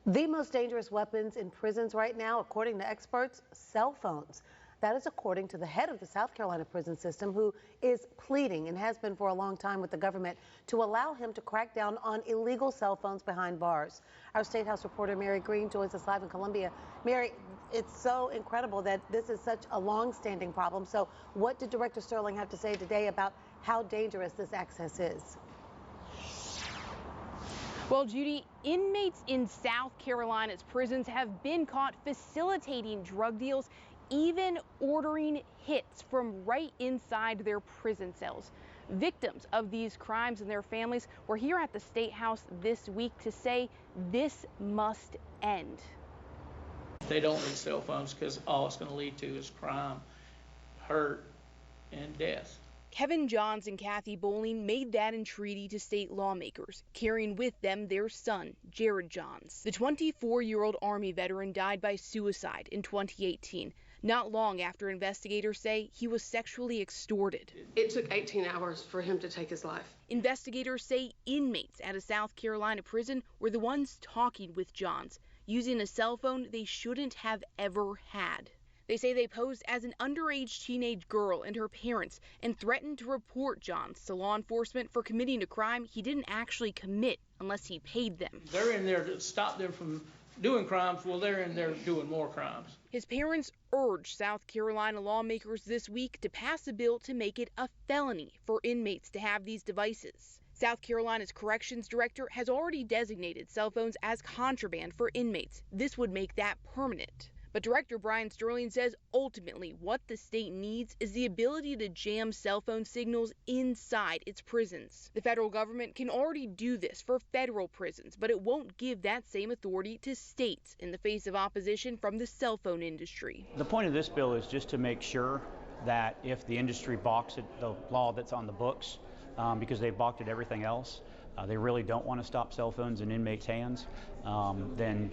The most dangerous weapons in prisons right now, according to experts, cell phones. That is according to the head of the South Carolina prison system, who is pleading and has been for a long time with the government to allow him to crack down on illegal cell phones behind bars. Our State House reporter Mary Green joins us live in Columbia. Mary, it's so incredible that this is such a long-standing problem. So what did Director Sterling have to say today about how dangerous this access is? Well, Judy, inmates in South Carolina's prisons have been caught facilitating drug deals, even ordering hits from right inside their prison cells. Victims of these crimes and their families were here at the State House this week to say this must end. They don't need cell phones because all it's going to lead to is crime, hurt, and death. Kevin Johns and Kathy Bowling made that entreaty to state lawmakers, carrying with them their son, Jared Johns. The 24-year-old Army veteran died by suicide in 2018, not long after investigators say he was sexually extorted. It took 18 hours for him to take his life. Investigators say inmates at a South Carolina prison were the ones talking with Johns, using a cell phone they shouldn't have ever had. They say they posed as an underage teenage girl and her parents and threatened to report Johns to law enforcement for committing a crime he didn't actually commit unless he paid them. They're in there to stop them from doing crimes. Well, they're in there doing more crimes. His parents urged South Carolina lawmakers this week to pass a bill to make it a felony for inmates to have these devices. South Carolina's corrections director has already designated cell phones as contraband for inmates. This would make that permanent. But Director Brian Sterling says ultimately what the state needs is the ability to jam cell phone signals inside its prisons. The federal government can already do this for federal prisons, but it won't give that same authority to states in the face of opposition from the cell phone industry. The point of this bill is just to make sure that if the industry balks at the law that's on the books, because they've balked at everything else, they really don't want to stop cell phones in inmates' hands, then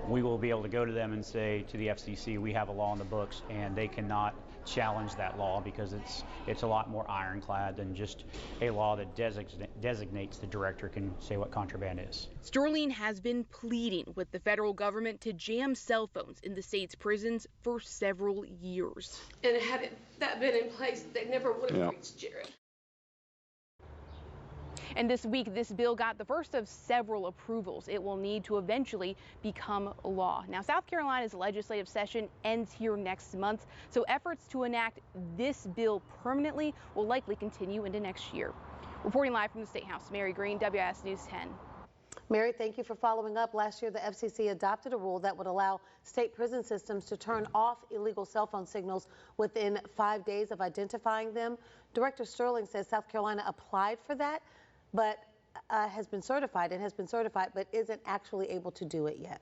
we will be able to go to them and say to the FCC, we have a law on the books, and they cannot challenge that law because it's a lot more ironclad than just a law that designates the director can say what contraband is. Sterling has been pleading with the federal government to jam cell phones in the state's prisons for several years. And had that been in place, they never would have reached Jared. And this week, this bill got the first of several approvals it will need to eventually become law. Now, South Carolina's legislative session ends here next month, so efforts to enact this bill permanently will likely continue into next year. Reporting live from the State House, Mary Green, WIS News 10. Mary, thank you for following up. Last year, the FCC adopted a rule that would allow state prison systems to turn off illegal cell phone signals within 5 days of identifying them. Director Sterling says South Carolina applied for that, but has been certified, but isn't actually able to do it yet.